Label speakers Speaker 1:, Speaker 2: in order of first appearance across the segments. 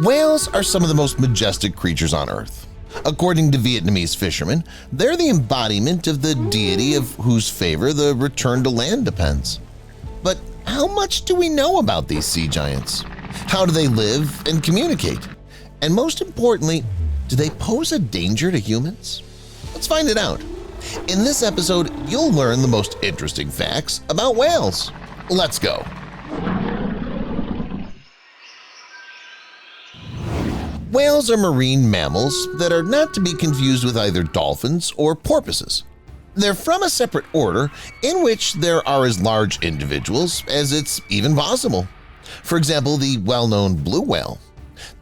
Speaker 1: Whales are some of the most majestic creatures on Earth. According to Vietnamese fishermen, they're the embodiment of the deity of whose favor the return to land depends. But how much do we know about these sea giants? How do they live and communicate? And most importantly, do they pose a danger to humans? Let's find it out. In this episode, you'll learn the most interesting facts about whales. Let's go! Whales are marine mammals that are not to be confused with either dolphins or porpoises. They're from a separate order in which there are as large individuals as it's even possible. For example, the well-known blue whale.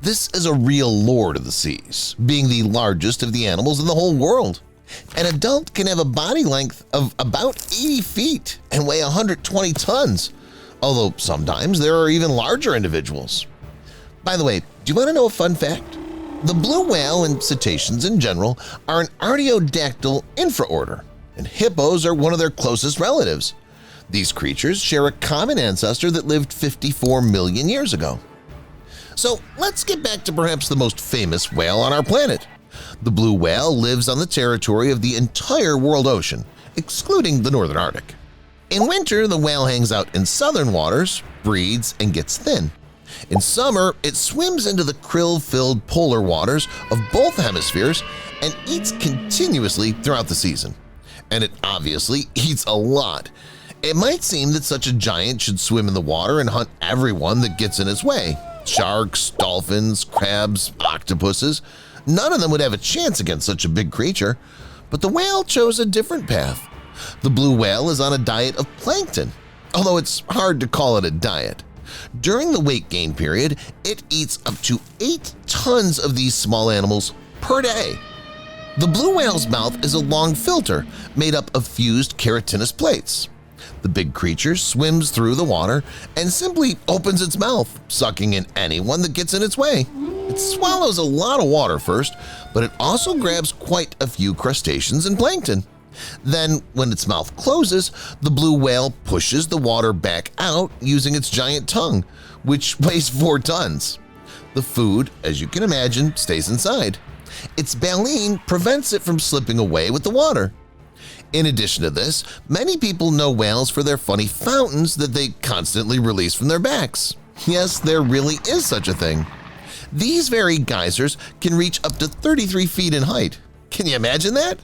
Speaker 1: This is a real lord of the seas, being the largest of the animals in the whole world. An adult can have a body length of about 80 feet and weigh 120 tons, although sometimes there are even larger individuals. By the way, do you want to know a fun fact? The blue whale and cetaceans in general are an artiodactyl infraorder, and hippos are one of their closest relatives. These creatures share a common ancestor that lived 54 million years ago. So let's get back to perhaps the most famous whale on our planet. The blue whale lives on the territory of the entire world ocean, excluding the northern Arctic. In winter, the whale hangs out in southern waters, breeds, and gets thin. In summer, it swims into the krill-filled polar waters of both hemispheres and eats continuously throughout the season. And it obviously eats a lot. It might seem that such a giant should swim in the water and hunt everyone that gets in its way. Sharks, dolphins, crabs, octopuses. None of them would have a chance against such a big creature. But the whale chose a different path. The blue whale is on a diet of plankton, although it's hard to call it a diet. During the weight gain period, it eats up to 8 tons of these small animals per day. The blue whale's mouth is a long filter made up of fused keratinous plates. The big creature swims through the water and simply opens its mouth, sucking in anyone that gets in its way. It swallows a lot of water first, but it also grabs quite a few crustaceans and plankton. Then, when its mouth closes, the blue whale pushes the water back out using its giant tongue, which weighs 4 tons. The food, as you can imagine, stays inside. Its baleen prevents it from slipping away with the water. In addition to this, many people know whales for their funny fountains that they constantly release from their backs. Yes, there really is such a thing. These very geysers can reach up to 33 feet in height. Can you imagine that?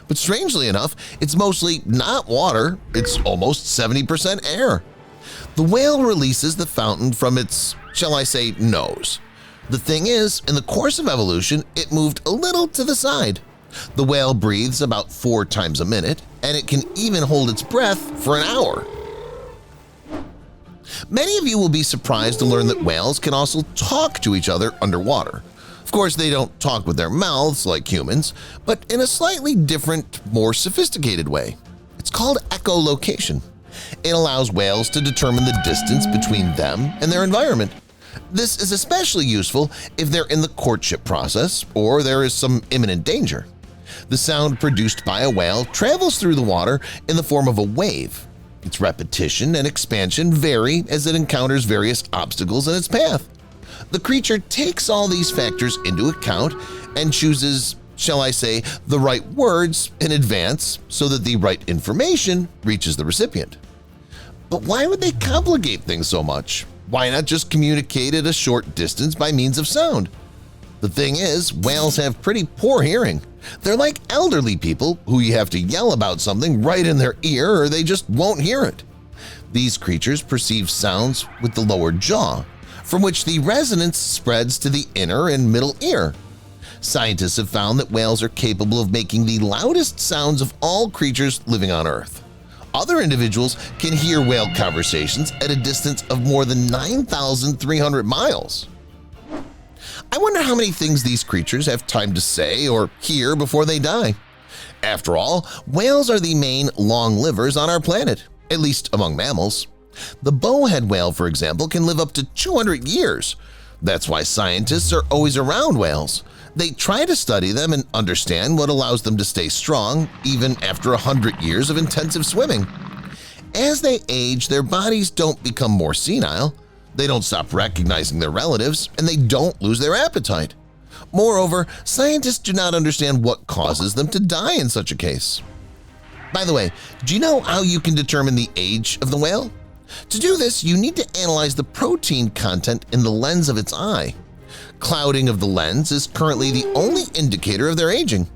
Speaker 1: But strangely enough, it's mostly not water, it's almost 70% air. The whale releases the fountain from its, shall I say, nose. The thing is, in the course of evolution, it moved a little to the side. The whale breathes about 4 times a minute, and it can even hold its breath for an hour. Many of you will be surprised to learn that whales can also talk to each other underwater. Of course, they don't talk with their mouths like humans, but in a slightly different, more sophisticated way. It's called echolocation. It allows whales to determine the distance between them and their environment. This is especially useful if they're in the courtship process or there is some imminent danger. The sound produced by a whale travels through the water in the form of a wave. Its repetition and expansion vary as it encounters various obstacles in its path. The creature takes all these factors into account and chooses, shall I say, the right words in advance so that the right information reaches the recipient. But why would they complicate things so much? Why not just communicate at a short distance by means of sound? The thing is, whales have pretty poor hearing. They're like elderly people who you have to yell about something right in their ear or they just won't hear it. These creatures perceive sounds with the lower jaw, from which the resonance spreads to the inner and middle ear. Scientists have found that whales are capable of making the loudest sounds of all creatures living on Earth. Other individuals can hear whale conversations at a distance of more than 9,300 miles. I wonder how many things these creatures have time to say or hear before they die. After all, whales are the main long livers on our planet, at least among mammals. The bowhead whale, for example, can live up to 200 years. That's why scientists are always around whales. They try to study them and understand what allows them to stay strong even after 100 years of intensive swimming. As they age, their bodies don't become more senile. They don't stop recognizing their relatives, and they don't lose their appetite. Moreover, scientists do not understand what causes them to die in such a case. By the way, do you know how you can determine the age of the whale? To do this, you need to analyze the protein content in the lens of its eye. Clouding of the lens is currently the only indicator of their aging.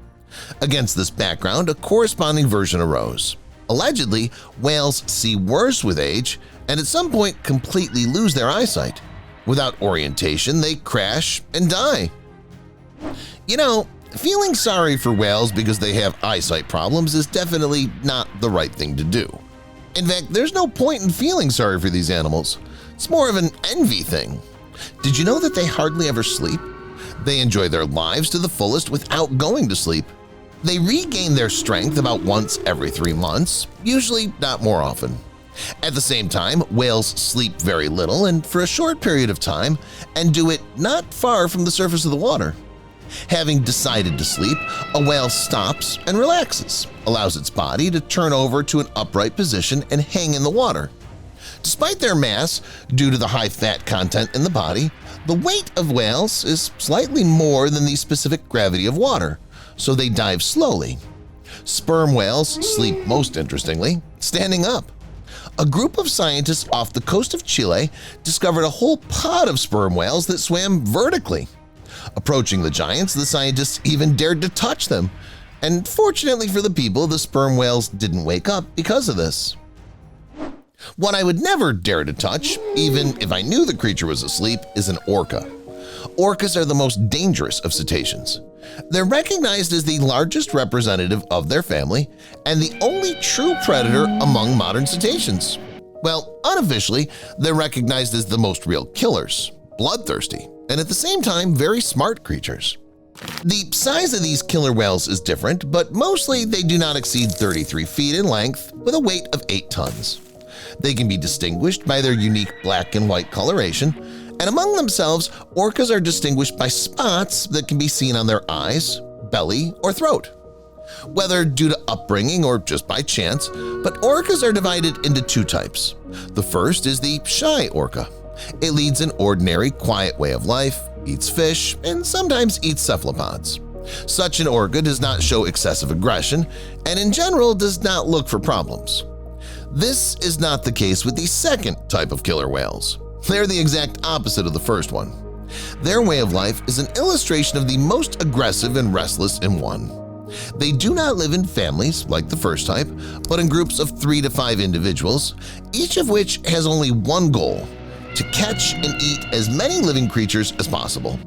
Speaker 1: Against this background, a corresponding version arose. Allegedly, whales see worse with age and at some point completely lose their eyesight. Without orientation, they crash and die. You know, feeling sorry for whales because they have eyesight problems is definitely not the right thing to do. In fact, there's no point in feeling sorry for these animals. It's more of an envy thing. Did you know that they hardly ever sleep? They enjoy their lives to the fullest without going to sleep. They regain their strength about once every 3 months, usually not more often. At the same time, whales sleep very little and for a short period of time, and do it not far from the surface of the water. Having decided to sleep, a whale stops and relaxes, allows its body to turn over to an upright position and hang in the water. Despite their mass, due to the high fat content in the body, the weight of whales is slightly more than the specific gravity of water, so they dive slowly. Sperm whales sleep most interestingly, standing up. A group of scientists off the coast of Chile discovered a whole pod of sperm whales that swam vertically. Approaching the giants, the scientists even dared to touch them, and fortunately for the people, the sperm whales didn't wake up because of this. What I would never dare to touch, even if I knew the creature was asleep, is an orca. Orcas are the most dangerous of cetaceans. They're recognized as the largest representative of their family and the only true predator among modern cetaceans. Well, unofficially, they're recognized as the most real killers, bloodthirsty, and at the same time very smart creatures. The size of these killer whales is different, but mostly they do not exceed 33 feet in length with a weight of 8 tons. They can be distinguished by their unique black and white coloration, and among themselves, orcas are distinguished by spots that can be seen on their eyes, belly, or throat. Whether due to upbringing or just by chance, but orcas are divided into 2 types. The first is the shy orca. It leads an ordinary, quiet way of life, eats fish, and sometimes eats cephalopods. Such an orca does not show excessive aggression and in general does not look for problems. This is not the case with the second type of killer whales. They're the exact opposite of the first one. Their way of life is an illustration of the most aggressive and restless in one. They do not live in families like the first type, but in groups of 3 to 5 individuals, each of which has only one goal: to catch and eat as many living creatures as possible.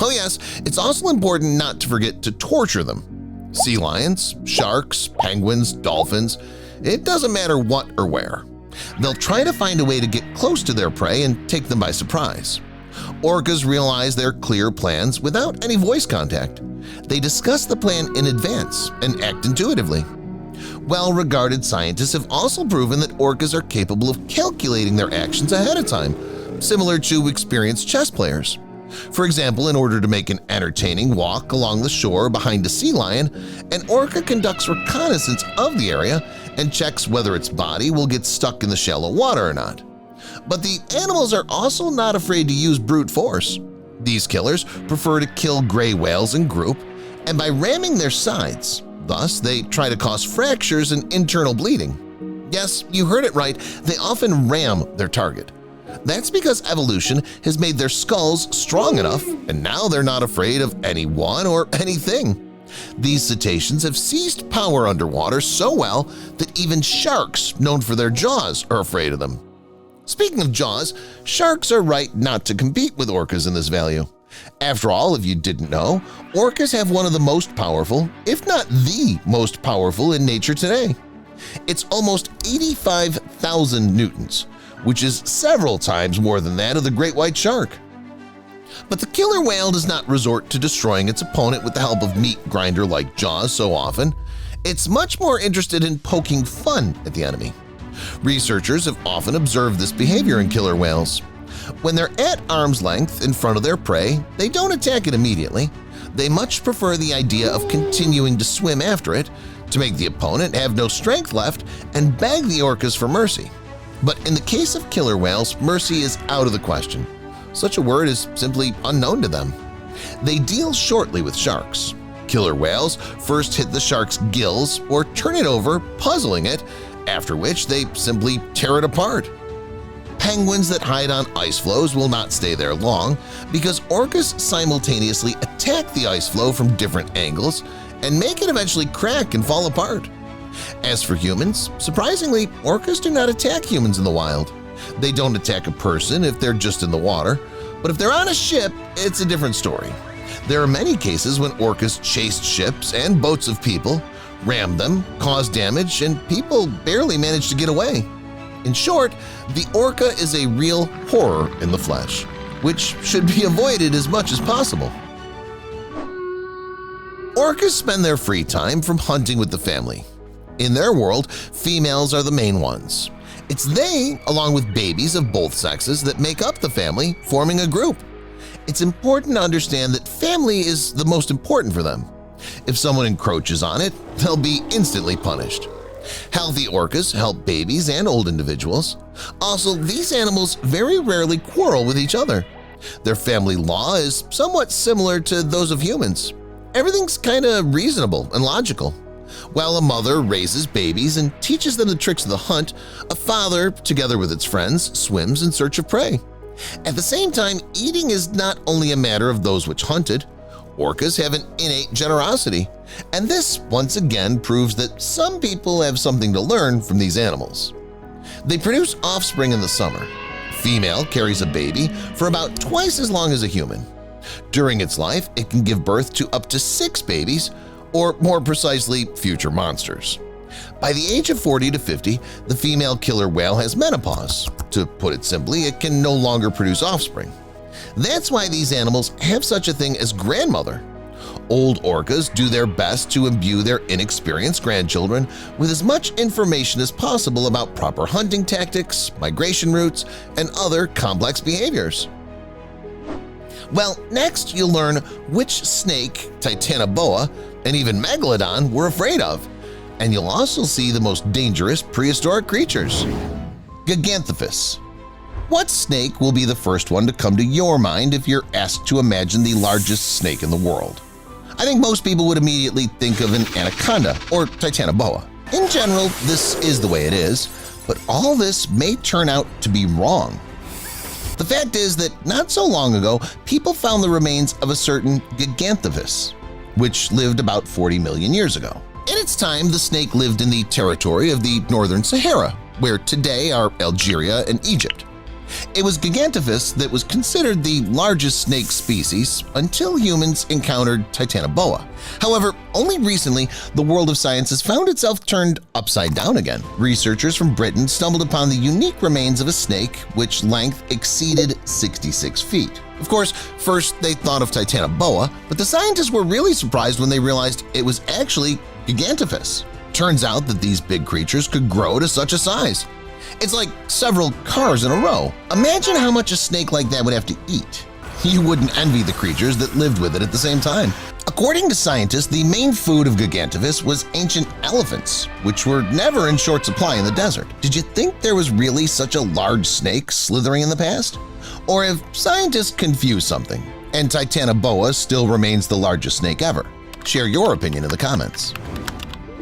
Speaker 1: Oh yes, it's also important not to forget to torture them. Sea lions, sharks, penguins, dolphins, it doesn't matter what or where. They'll try to find a way to get close to their prey and take them by surprise. Orcas realize their clear plans without any voice contact. They discuss the plan in advance and act intuitively. Well-regarded scientists have also proven that orcas are capable of calculating their actions ahead of time, similar to experienced chess players. For example, in order to make an entertaining walk along the shore behind a sea lion, an orca conducts reconnaissance of the area and checks whether its body will get stuck in the shallow water or not. But the animals are also not afraid to use brute force. These killers prefer to kill gray whales in group, and by ramming their sides, thus they try to cause fractures and internal bleeding. Yes, you heard it right, they often ram their target. That's because evolution has made their skulls strong enough, and now they're not afraid of anyone or anything. These cetaceans have seized power underwater so well that even sharks, known for their jaws, are afraid of them. Speaking of jaws, sharks are right not to compete with orcas in this value. After all, if you didn't know, orcas have one of the most powerful, if not the most powerful in nature today. It's almost 85,000 newtons, which is several times more than that of the great white shark. But the killer whale does not resort to destroying its opponent with the help of meat grinder-like jaws so often. It's much more interested in poking fun at the enemy. Researchers have often observed this behavior in killer whales. When they're at arm's length in front of their prey, they don't attack it immediately. They much prefer the idea of continuing to swim after it, to make the opponent have no strength left and beg the orcas for mercy. But in the case of killer whales, mercy is out of the question. Such a word is simply unknown to them. They deal shortly with sharks. Killer whales first hit the shark's gills or turn it over, puzzling it, after which they simply tear it apart. Penguins that hide on ice floes will not stay there long because orcas simultaneously attack the ice floe from different angles and make it eventually crack and fall apart. As for humans, surprisingly, orcas do not attack humans in the wild. They don't attack a person if they're just in the water, but if they're on a ship, it's a different story. There are many cases when orcas chased ships and boats of people, rammed them, caused damage, and people barely managed to get away. In short, the orca is a real horror in the flesh, which should be avoided as much as possible. Orcas spend their free time from hunting with the family. In their world, females are the main ones. It's they, along with babies of both sexes, that make up the family, forming a group. It's important to understand that family is the most important for them. If someone encroaches on it, they'll be instantly punished. Healthy orcas help babies and old individuals. Also, these animals very rarely quarrel with each other. Their family law is somewhat similar to those of humans. Everything's kinda reasonable and logical. While a mother raises babies and teaches them the tricks of the hunt, a father, together with its friends, swims in search of prey. At the same time, eating is not only a matter of those which hunted. Orcas have an innate generosity, and this once again proves that some people have something to learn from these animals. They produce offspring in the summer. Female carries a baby for about twice as long as a human. During its life, it can give birth to up to 6 babies, or more precisely, future monsters. By the age of 40 to 50, the female killer whale has menopause. To put it simply, it can no longer produce offspring. That's why these animals have such a thing as grandmother. Old orcas do their best to imbue their inexperienced grandchildren with as much information as possible about proper hunting tactics, migration routes, and other complex behaviors. Well, next you'll learn which snake Titanoboa and even Megalodon were afraid of, and you'll also see the most dangerous prehistoric creatures. Gigantophus. What snake will be the first one to come to your mind if you're asked to imagine the largest snake in the world? I think most people would immediately think of an anaconda or Titanoboa. In general, this is the way it is, but all this may turn out to be wrong. The fact is that not so long ago, people found the remains of a certain Gigantophus, which lived about 40 million years ago. In its time, the snake lived in the territory of the northern Sahara, where today are Algeria and Egypt. It was Gigantophus that was considered the largest snake species until humans encountered Titanoboa. However, only recently the world of science has found itself turned upside down again. Researchers from Britain stumbled upon the unique remains of a snake which length exceeded 66 feet. Of course, first they thought of Titanoboa, but the scientists were really surprised when they realized it was actually Gigantophus. Turns out that these big creatures could grow to such a size. It's like several cars in a row. Imagine how much a snake like that would have to eat. You wouldn't envy the creatures that lived with it at the same time. According to scientists, the main food of Gigantophus was ancient elephants, which were never in short supply in the desert. Did you think there was really such a large snake slithering in the past? Or have scientists confused something, and Titanoboa still remains the largest snake ever? Share your opinion in the comments.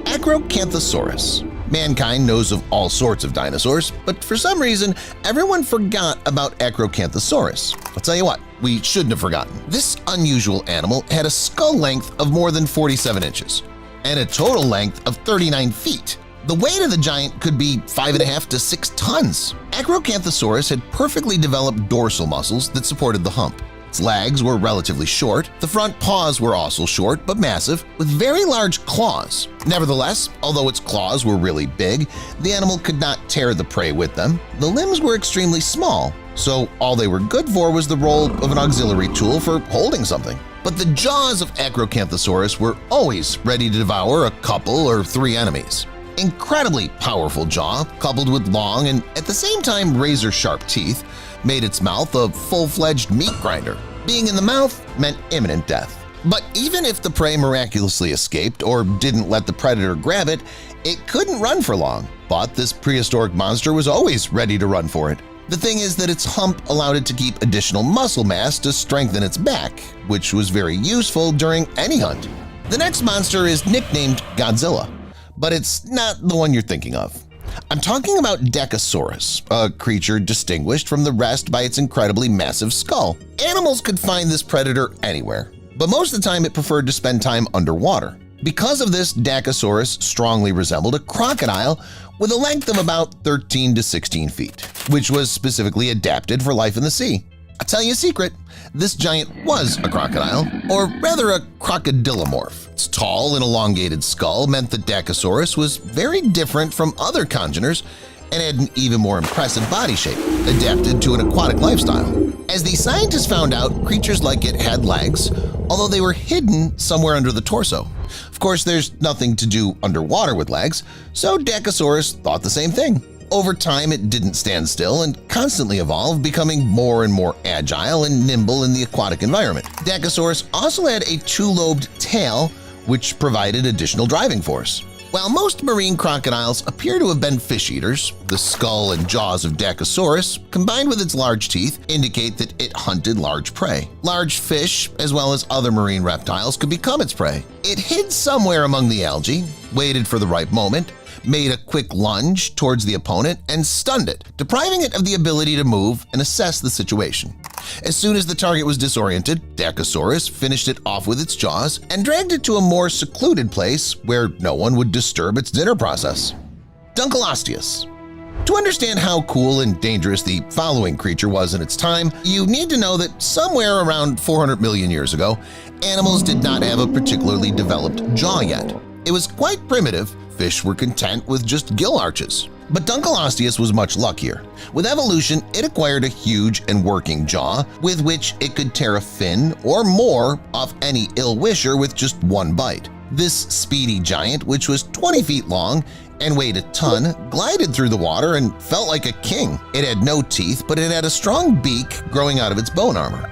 Speaker 1: Acrocanthosaurus. Mankind knows of all sorts of dinosaurs, but for some reason, everyone forgot about Acrocanthosaurus. I'll tell you what, we shouldn't have forgotten. This unusual animal had a skull length of more than 47 inches and a total length of 39 feet. The weight of the giant could be 5.5 to 6 tons. Acrocanthosaurus had perfectly developed dorsal muscles that supported the hump. Its legs were relatively short, the front paws were also short but massive, with very large claws. Nevertheless, although its claws were really big, the animal could not tear the prey with them. The limbs were extremely small, so all they were good for was the role of an auxiliary tool for holding something. But the jaws of Acrocanthosaurus were always ready to devour a couple or 3 enemies. Incredibly powerful jaw, coupled with long and at the same time razor-sharp teeth, made its mouth a full-fledged meat grinder. Being in the mouth meant imminent death. But even if the prey miraculously escaped or didn't let the predator grab it, it couldn't run for long. but this prehistoric monster was always ready to run for it. The thing is that its hump allowed it to keep additional muscle mass to strengthen its back, which was very useful during any hunt. The next monster is nicknamed Godzilla, but it's not the one you're thinking of. I'm talking about Decasaurus, a creature distinguished from the rest by its incredibly massive skull. Animals could find this predator anywhere, but most of the time it preferred to spend time underwater. Because of this, Decasaurus strongly resembled a crocodile with a length of about 13 to 16 feet, which was specifically adapted for life in the sea. I'll tell you a secret, this giant was a crocodile, or rather a crocodilomorph. Its tall and elongated skull meant that Decasaurus was very different from other congeners and had an even more impressive body shape, adapted to an aquatic lifestyle. As the scientists found out, creatures like it had legs, although they were hidden somewhere under the torso. Of course, there's nothing to do underwater with legs, so Decasaurus thought the same thing. Over time, it didn't stand still and constantly evolved, becoming more and more agile and nimble in the aquatic environment. Decasaurus also had a two-lobed tail, which provided additional driving force. While most marine crocodiles appear to have been fish eaters, the skull and jaws of Decasaurus, combined with its large teeth, indicate that it hunted large prey. Large fish, as well as other marine reptiles, could become its prey. It hid somewhere among the algae, waited for the right moment, made a quick lunge towards the opponent, and stunned it, depriving it of the ability to move and assess the situation. As soon as the target was disoriented, Decasaurus finished it off with its jaws and dragged it to a more secluded place where no one would disturb its dinner process. Dunkleosteus. To understand how cool and dangerous the following creature was in its time, you need to know that somewhere around 400 million years ago, animals did not have a particularly developed jaw yet. It was quite primitive. Fish were content with just gill arches. But Dunkleosteus was much luckier. With evolution, it acquired a huge and working jaw with which it could tear a fin or more off any ill-wisher with just one bite. This speedy giant, which was 20 feet long and weighed a ton, glided through the water and felt like a king. It had no teeth, but it had a strong beak growing out of its bone armor.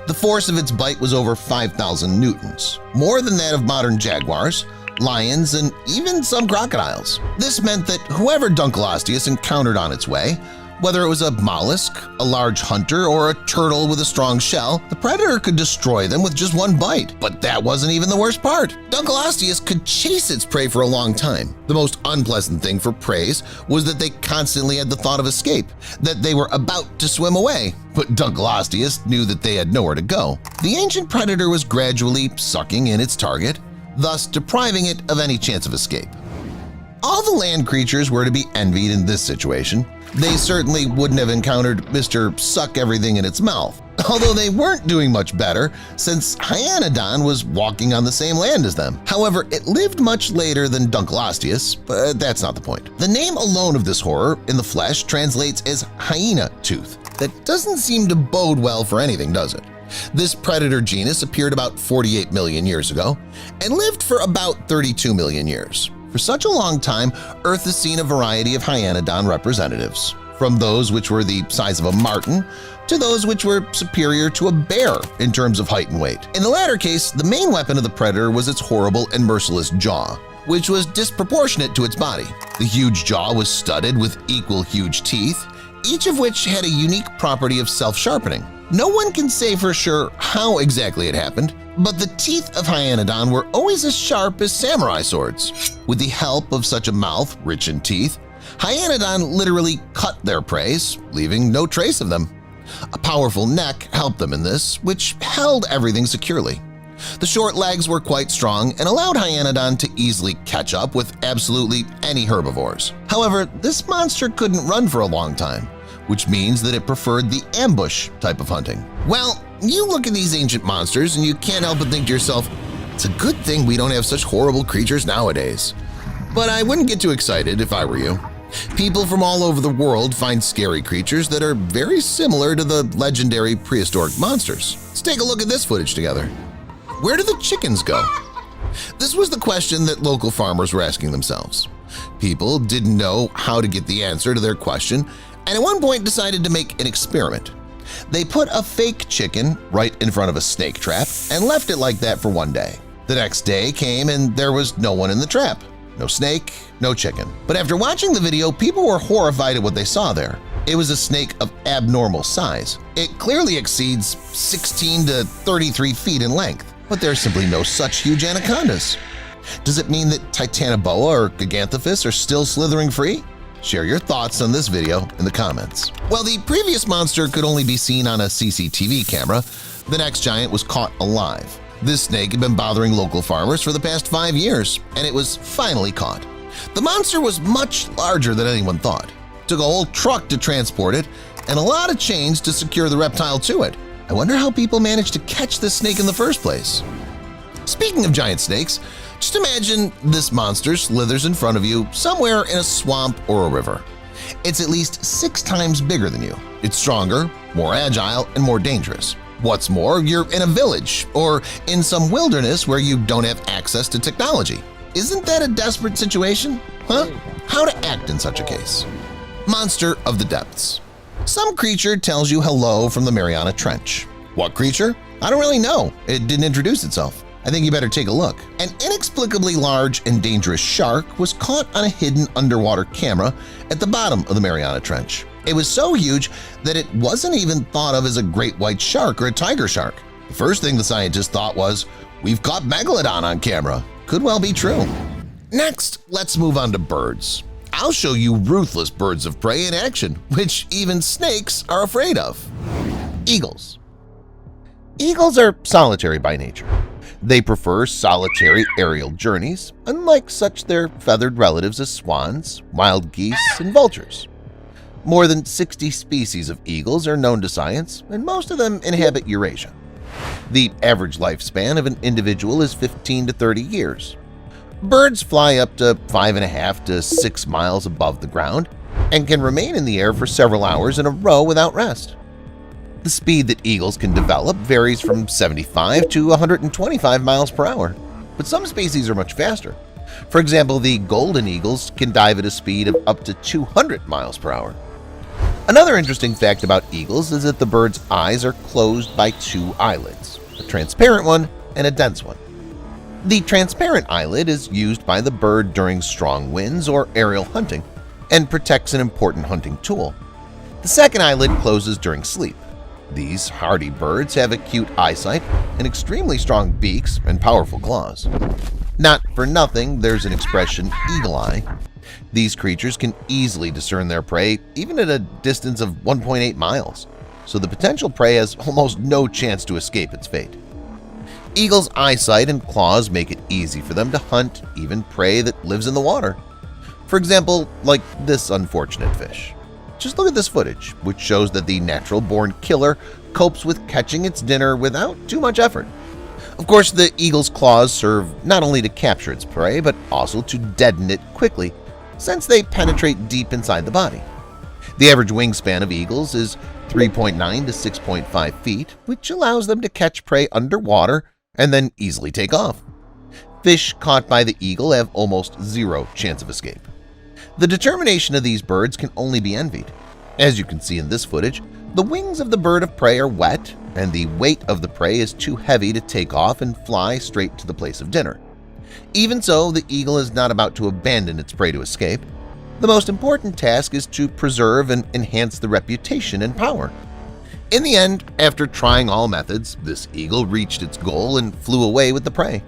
Speaker 1: The force of its bite was over 5,000 newtons, more than that of modern jaguars, lions, and even some crocodiles. This meant that whoever Dunkleosteus encountered on its way, whether it was a mollusk, a large hunter, or a turtle with a strong shell, the predator could destroy them with just one bite. But that wasn't even the worst part. Dunkleosteus could chase its prey for a long time. The most unpleasant thing for preys was that they constantly had the thought of escape, that they were about to swim away. But Dunkleosteus knew that they had nowhere to go. The ancient predator was gradually sucking in its target, thus depriving it of any chance of escape. All the land creatures were to be envied in this situation. They certainly wouldn't have encountered Mr. Suck Everything in its mouth, although they weren't doing much better since Hyaenodon was walking on the same land as them. However, it lived much later than Dunkleosteus, but that's not the point. The name alone of this horror in the flesh translates as hyena tooth. That doesn't seem to bode well for anything, does it? This predator genus appeared about 48 million years ago and lived for about 32 million years. For such a long time, Earth has seen a variety of Hyaenodon representatives, from those which were the size of a marten to those which were superior to a bear in terms of height and weight. In the latter case, the main weapon of the predator was its horrible and merciless jaw, which was disproportionate to its body. The huge jaw was studded with equal huge teeth, each of which had a unique property of self-sharpening. No one can say for sure how exactly it happened, but the teeth of Hyaenodon were always as sharp as samurai swords. With the help of such a mouth rich in teeth, Hyaenodon literally cut their prey, leaving no trace of them. A powerful neck helped them in this, which held everything securely. The short legs were quite strong and allowed Hyaenodon to easily catch up with absolutely any herbivores. However, this monster couldn't run for a long time, which means that it preferred the ambush type of hunting. Well, you look at these ancient monsters and you can't help but think to yourself, it's a good thing we don't have such horrible creatures nowadays. But I wouldn't get too excited if I were you. People from all over the world find scary creatures that are very similar to the legendary prehistoric monsters. Let's take a look at this footage together. Where do the chickens go? This was the question that local farmers were asking themselves. People didn't know how to get the answer to their question, and at one point decided to make an experiment. They put a fake chicken right in front of a snake trap and left it like that for one day. The next day came and there was no one in the trap. No snake, no chicken. But after watching the video, people were horrified at what they saw there. It was a snake of abnormal size. It clearly exceeds 16 to 33 feet in length, but there's simply no such huge anacondas. Does it mean that Titanoboa or Gigantophis are still slithering free? Share your thoughts on this video in the comments. While the previous monster could only be seen on a CCTV camera, the next giant was caught alive. This snake had been bothering local farmers for the past 5 years, and it was finally caught. The monster was much larger than anyone thought. It took a whole truck to transport it, and a lot of chains to secure the reptile to it. I wonder how people managed to catch this snake in the first place. Speaking of giant snakes, just imagine this monster slithers in front of you somewhere in a swamp or a river. It's at least 6 times bigger than you. It's stronger, more agile, and more dangerous. What's more, you're in a village or in some wilderness where you don't have access to technology. Isn't that a desperate situation? Huh? How to act in such a case? Monster of the depths. Some creature tells you hello from the Mariana Trench. What creature? I don't really know. It didn't introduce itself. I think you better take a look. An inexplicably large and dangerous shark was caught on a hidden underwater camera at the bottom of the Mariana Trench. It was so huge that it wasn't even thought of as a great white shark or a tiger shark. The first thing the scientists thought was, we've caught Megalodon on camera. Could well be true. Next, let's move on to birds. I'll show you ruthless birds of prey in action, which even snakes are afraid of. Eagles. Eagles are solitary by nature. They prefer solitary aerial journeys, unlike such their feathered relatives as swans, wild geese, and vultures. More than 60 species of eagles are known to science, and most of them inhabit Eurasia. The average lifespan of an individual is 15 to 30 years. Birds fly up to 5.5 to 6 miles above the ground and can remain in the air for several hours in a row without rest. The speed that eagles can develop varies from 75 to 125 miles per hour, but some species are much faster. For example, the golden eagles can dive at a speed of up to 200 miles per hour. Another interesting fact about eagles is that the bird's eyes are closed by 2 eyelids, a transparent one and a dense one. The transparent eyelid is used by the bird during strong winds or aerial hunting and protects an important hunting tool. The second eyelid closes during sleep. These hardy birds have acute eyesight and extremely strong beaks and powerful claws. Not for nothing, there's an expression, eagle eye. These creatures can easily discern their prey even at a distance of 1.8 miles, so the potential prey has almost no chance to escape its fate. Eagles' eyesight and claws make it easy for them to hunt even prey that lives in the water. For example, like this unfortunate fish. Just look at this footage, which shows that the natural-born killer copes with catching its dinner without too much effort. Of course, the eagle's claws serve not only to capture its prey, but also to deaden it quickly, since they penetrate deep inside the body. The average wingspan of eagles is 3.9 to 6.5 feet, which allows them to catch prey underwater and then easily take off. Fish caught by the eagle have almost zero chance of escape. The determination of these birds can only be envied. As you can see in this footage, the wings of the bird of prey are wet, and the weight of the prey is too heavy to take off and fly straight to the place of dinner. Even so, the eagle is not about to abandon its prey to escape. The most important task is to preserve and enhance the reputation and power. In the end, after trying all methods, this eagle reached its goal and flew away with the prey.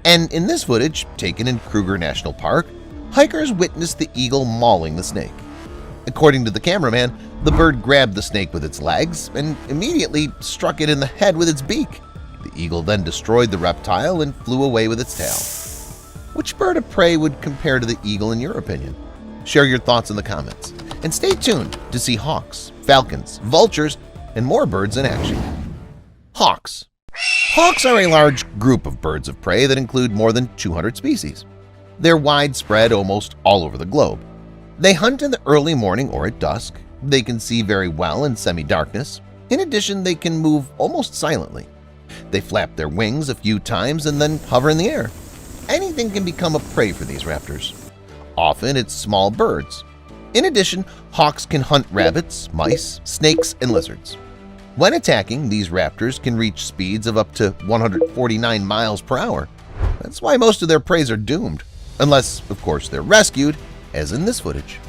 Speaker 1: And in this footage, taken in Kruger National Park, hikers witnessed the eagle mauling the snake. According to the cameraman, the bird grabbed the snake with its legs and immediately struck it in the head with its beak. The eagle then destroyed the reptile and flew away with its tail. Which bird of prey would compare to the eagle in your opinion? Share your thoughts in the comments. And stay tuned to see hawks, falcons, vultures, and more birds in action. Hawks. Hawks are a large group of birds of prey that include more than 200 species. They're widespread almost all over the globe. They hunt in the early morning or at dusk. They can see very well in semi-darkness. In addition, they can move almost silently. They flap their wings a few times and then hover in the air. Anything can become a prey for these raptors. Often it's small birds. In addition, hawks can hunt rabbits, mice, snakes, and lizards. When attacking, these raptors can reach speeds of up to 149 miles per hour. That's why most of their prey are doomed. unless, of course, they're rescued, as in this footage.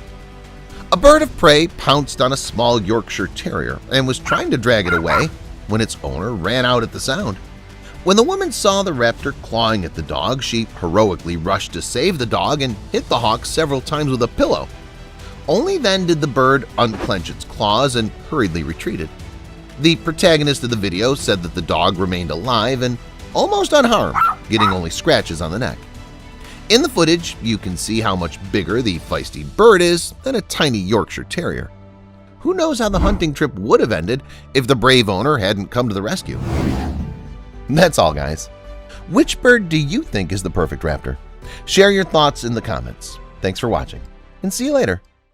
Speaker 1: A bird of prey pounced on a small Yorkshire Terrier and was trying to drag it away when its owner ran out at the sound. When the woman saw the raptor clawing at the dog, she heroically rushed to save the dog and hit the hawk several times with a pillow. Only then did the bird unclench its claws and hurriedly retreated. The protagonist of the video said that the dog remained alive and almost unharmed, getting only scratches on the neck. In the footage, you can see how much bigger the feisty bird is than a tiny Yorkshire Terrier. Who knows how the hunting trip would have ended if the brave owner hadn't come to the rescue? That's all, guys. Which bird do you think is the perfect raptor? Share your thoughts in the comments. Thanks for watching, and see you later.